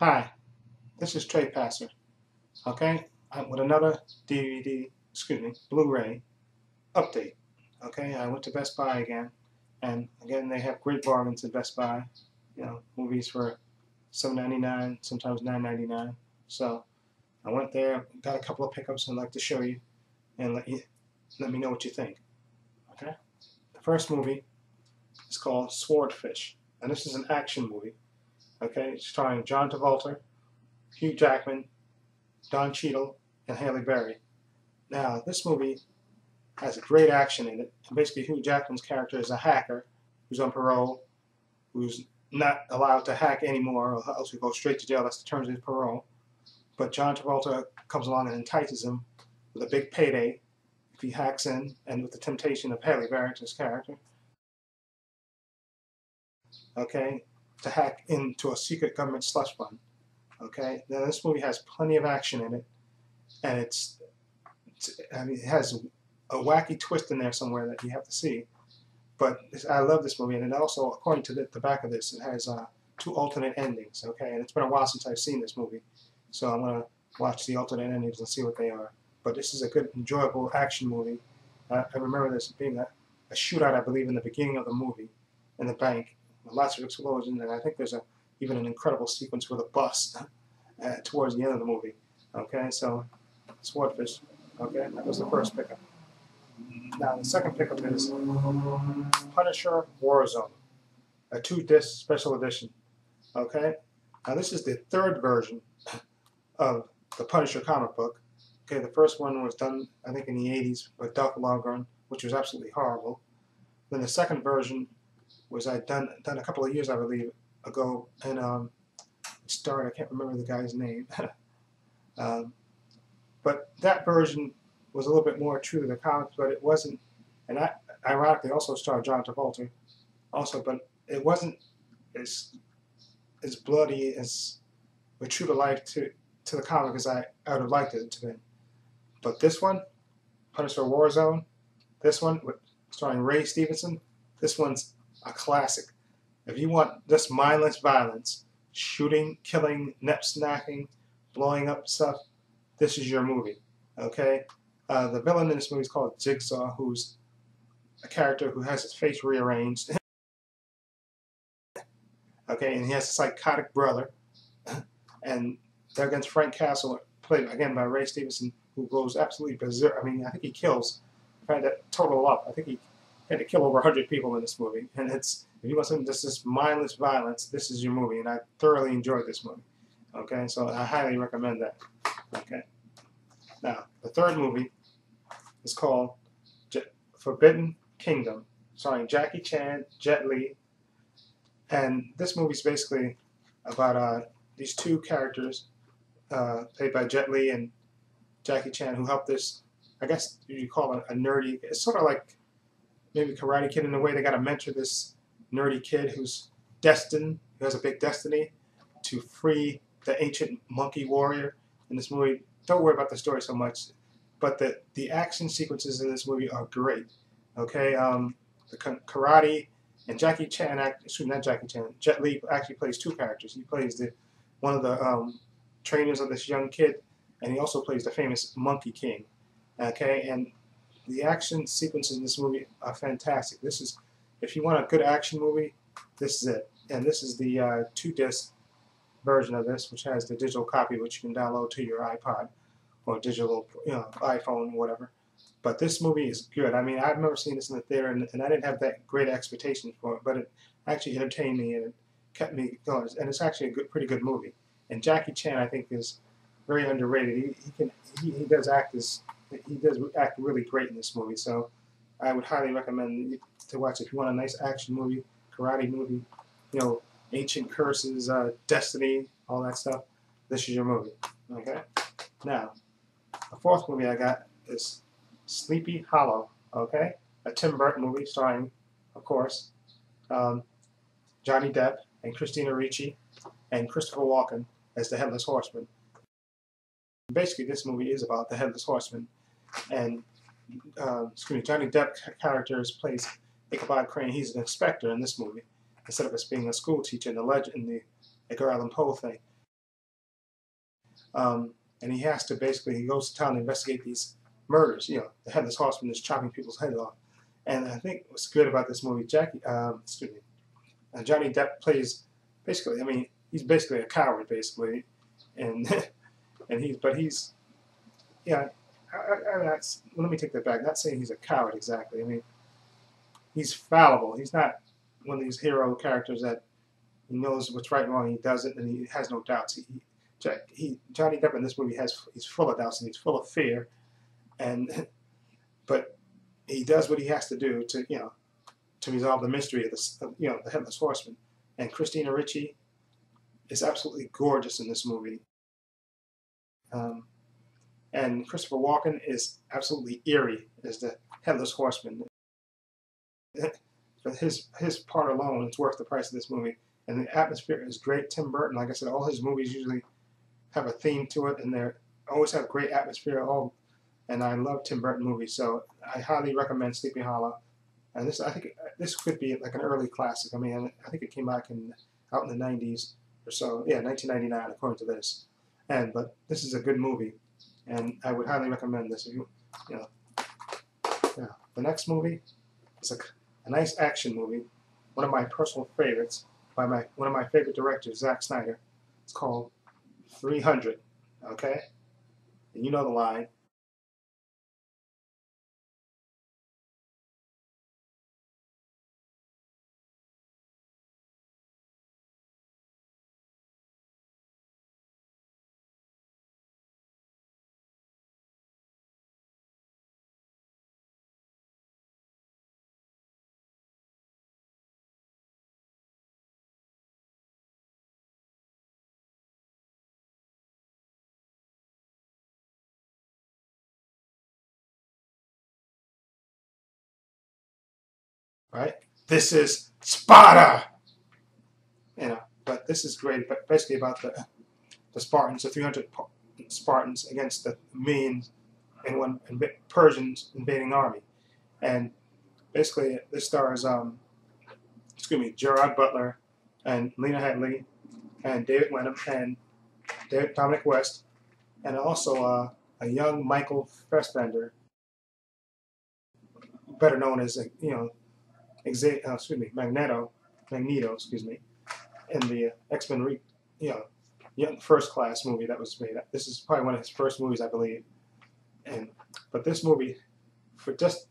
Hi, this is Trey Passer, okay? I'm with another Blu-ray update, okay? I went to Best Buy again, and again, they have great bargains at Best Buy. You know, movies for $7.99, sometimes $9.99. So I went there, got a couple of pickups I'd like to show you, and let me know what you think, okay? The first movie is called Swordfish, and this is an action movie, okay? Starring John Travolta, Hugh Jackman, Don Cheadle, and Halle Berry. Now, this movie has great action in it. And basically, Hugh Jackman's character is a hacker who's on parole, who's not allowed to hack anymore, or else he goes straight to jail. That's the terms of his parole. But John Travolta comes along and entices him with a big payday if he hacks in, and with the temptation of Halle Berry, his character, okay, to hack into a secret government slush fund. Okay, now this movie has plenty of action in it, and it has a wacky twist in there somewhere that you have to see. But I love this movie, and it also, according to the back of this, it has 2 alternate endings. Okay, and it's been a while since I've seen this movie, so I'm gonna watch the alternate endings and see what they are. But this is a good, enjoyable action movie. I remember this being a shootout, I believe, in the beginning of the movie, in the bank, with lots of explosions, and I think there's even an incredible sequence with a bus towards the end of the movie. Okay, so Swordfish. Okay, that was the first pickup. Now the second pickup is Punisher Warzone, a 2-disc special edition. Okay, now this is the third version of the Punisher comic book. Okay, the first one was done, I think, in the 80s with Dolph Lundgren, which was absolutely horrible. Then the second version was done a couple of years, I believe, ago, and it starred, I can't remember the guy's name, but that version was a little bit more true to the comics, but it wasn't, and ironically also starred John Travolta, also, but it wasn't as bloody as, or true to life to the comic as I would have liked it to be. But this one, Punisher Warzone, this one starring Ray Stevenson, this one's a classic. If you want just mindless violence, shooting, killing, neck snacking, blowing up stuff, this is your movie. Okay? The villain in this movie is called Jigsaw, who's a character who has his face rearranged. Okay, and he has a psychotic brother. And they're against Frank Castle, played again by Ray Stevenson, who goes absolutely berserk. I mean, I think he kills, if I had to total up, I think he had to kill over 100 people in this movie. And it's, if you want something just this mindless violence, this is your movie. And I thoroughly enjoyed this movie. Okay, so I highly recommend that. Okay. Now, the third movie is called Forbidden Kingdom, starring Jackie Chan, Jet Li. And this movie is basically about these 2 characters, played by Jet Li and Jackie Chan, who helped this, I guess you call it a nerdy, it's sort of like maybe Karate Kid in a way. They got to mentor this nerdy kid who's destined, who has a big destiny, to free the ancient monkey warrior in this movie. Don't worry about the story so much, but the action sequences in this movie are great. Okay, the karate, and Jackie Chan, not Jackie Chan, Jet Li actually plays 2 characters. He plays one of the trainers of this young kid, and he also plays the famous Monkey King. Okay, and the action sequences in this movie are fantastic. This is, if you want a good action movie, this is it. And this is the 2-disc version of this, which has the digital copy, which you can download to your iPod or digital, iPhone, whatever. But this movie is good. I mean, I've never seen this in the theater, and I didn't have that great expectations for it, but it actually entertained me and it kept me going. And it's actually a pretty good movie. And Jackie Chan, I think, is very underrated. He does act really great in this movie. So I would highly recommend to watch it if you want a nice action movie, karate movie, ancient curses, destiny, all that stuff. This is your movie. Okay. Now, the fourth movie I got is Sleepy Hollow. Okay, a Tim Burton movie starring, of course, Johnny Depp and Christina Ricci and Christopher Walken as the Headless Horseman. Basically, this movie is about the Headless Horseman, and Johnny Depp character plays Ichabod Crane. He's an inspector in this movie, instead of us being a school teacher in the Edgar Allan Poe thing. and he has to basically, he goes to town to investigate these murders. You know, the headless horseman is chopping people's heads off. And I think what's good about this movie, Johnny Depp plays basically, I mean, he's basically a coward, basically, and he's yeah. Let me take that back. Not saying he's a coward exactly. I mean, he's fallible. He's not one of these hero characters that he knows what's right and wrong. He does it, and he has no doubts. Johnny Depp in this movie he's full of doubts and he's full of fear, and but he does what he has to do to to resolve the mystery of the headless horseman. And Christina Ricci is absolutely gorgeous in this movie. And Christopher Walken is absolutely eerie as the headless horseman. For his part alone, it's worth the price of this movie. And the atmosphere is great. Tim Burton, like I said, all his movies usually have a theme to it, and they always have great atmosphere. And I love Tim Burton movies, so I highly recommend Sleepy Hollow. And I think this could be like an early classic. I mean, I think it came out in the 90s or so. Yeah, 1999 according to this. But this is a good movie, and I would highly recommend this. Yeah. The next movie is a nice action movie, one of my personal favorites by one of my favorite directors, Zack Snyder. It's called 300. Okay, and you know the line. Right? This is Sparta. But this is great. But basically about the Spartans, the 300 Spartans against the millions and one Persians invading army. And basically, this stars Gerard Butler and Lena Headey and David Wenham and Dominic West, and also a young Michael Fassbender, better known as Magneto, in the X-Men, First Class movie that was made. This is probably one of his first movies, I believe. But this movie, for just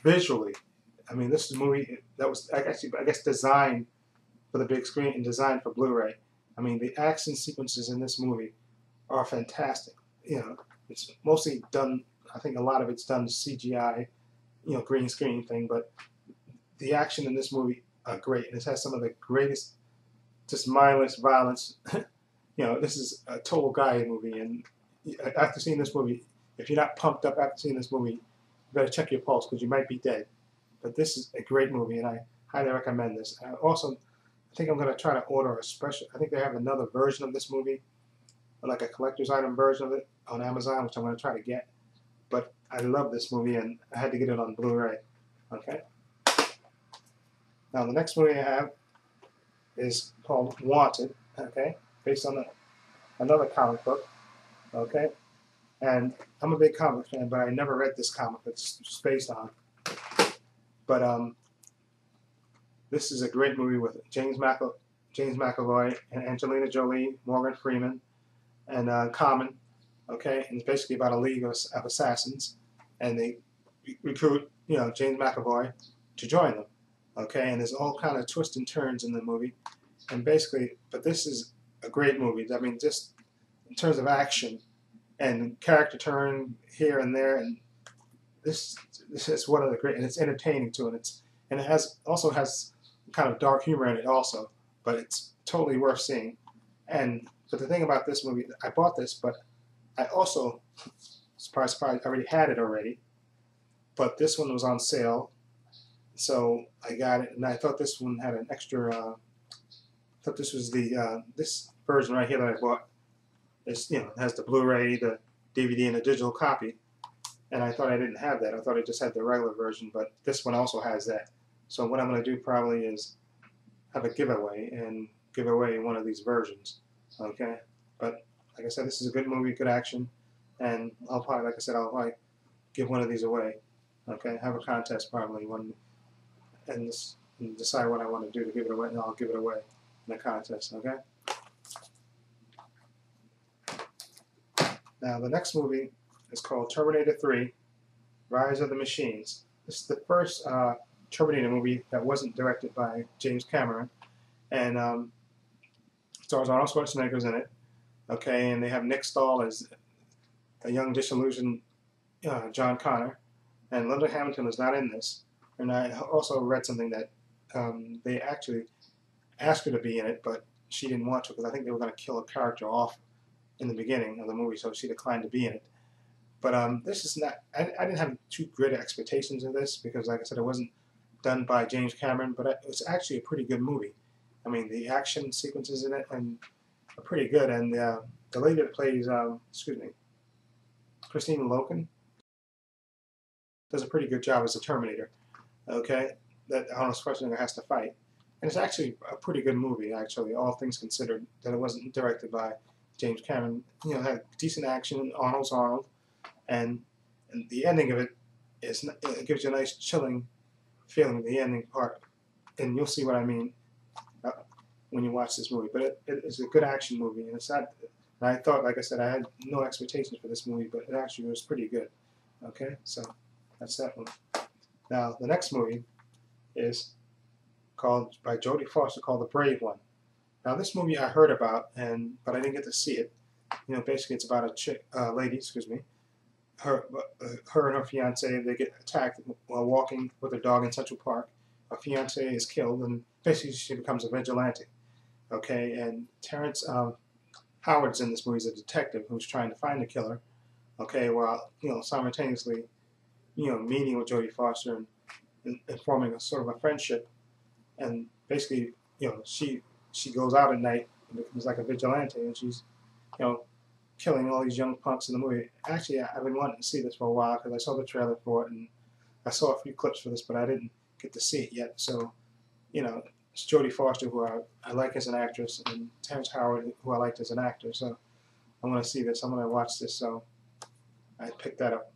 visually, I mean, this is a movie that was actually, I guess, designed for the big screen and designed for Blu-ray. I mean, the action sequences in this movie are fantastic. It's mostly done. I think a lot of it's done CGI, green screen thing. But the action in this movie are great. It has some of the greatest, just mindless violence. This is a total guy movie, and after seeing this movie, if you're not pumped up after seeing this movie, you better check your pulse because you might be dead. But this is a great movie, and I highly recommend this. Also, I think I'm going to try to order a special. I think they have another version of this movie, like a collector's item version of it on Amazon, which I'm going to try to get. But I love this movie, and I had to get it on Blu-ray. Okay. Now the next movie I have is called Wanted. Okay, based on another comic book. Okay, and I'm a big comic fan, but I never read this comic it's based on. But this is a great movie with James McAvoy and Angelina Jolie, Morgan Freeman, and Common. Okay, and it's basically about a league of assassins, and they recruit James McAvoy to join them. Okay, and there's all kind of twists and turns in the movie, and basically, but this is a great movie. I mean, just in terms of action and character turn here and there, and this is one of the great, and it's entertaining too, and it also has kind of dark humor in it also, but it's totally worth seeing. But the thing about this movie, I bought this, but I also, surprise, I already had it already, but this one was on sale, so I got it, and I thought this one had an extra. I thought this was this version right here that I bought. It has the Blu-ray, the DVD, and a digital copy. And I thought I didn't have that. I thought I just had the regular version, but this one also has that. So what I'm going to do probably is have a giveaway and give away one of these versions. Okay? But like I said, this is a good movie, good action, and I'll probably, like I said, I'll probably give one of these away. Okay, have a contest probably one, and decide what I want to do to give it away, and I'll give it away in a contest. Okay. Now the next movie is called Terminator 3: Rise of the Machines. This is the first Terminator movie that wasn't directed by James Cameron, and stars Arnold Schwarzenegger's in it. Okay, and they have Nick Stahl as a young disillusioned John Connor, and Linda Hamilton is not in this. And I also read something that they actually asked her to be in it, but she didn't want to because I think they were going to kill a character off in the beginning of the movie, so she declined to be in it. But this is not, I didn't have too great expectations of this because, like I said, it wasn't done by James Cameron, but it's actually a pretty good movie. I mean, the action sequences in it are pretty good, and the lady that plays, Christine Loken, does a pretty good job as a Terminator, okay, that Arnold Schwarzenegger has to fight. And it's actually a pretty good movie, actually, all things considered, that it wasn't directed by James Cameron. You know, had decent action, Arnold's Arnold, and the ending of it gives you a nice chilling feeling, the ending part, and you'll see what I mean when you watch this movie. But it is a good action movie, and it's not, and I thought, like I said, I had no expectations for this movie, but it actually was pretty good. Okay, so that's that one. Now, the next movie is called, by Jodie Foster, called The Brave One. Now, this movie I heard about, but I didn't get to see it. You know, basically it's about a lady, her and her fiance, they get attacked while walking with her dog in Central Park. Her fiance is killed, and basically she becomes a vigilante. Okay, and Terrence Howard's in this movie as a detective who's trying to find the killer. Okay, while simultaneously meeting with Jodie Foster and forming a sort of a friendship. And basically, she goes out at night and becomes like a vigilante, and she's killing all these young punks in the movie. Actually, I've been wanting to see this for a while because I saw the trailer for it, and I saw a few clips for this, but I didn't get to see it yet. So, it's Jodie Foster, who I like as an actress, and Terrence Howard, who I liked as an actor. So I want to see this. I'm going to watch this. So I picked that up.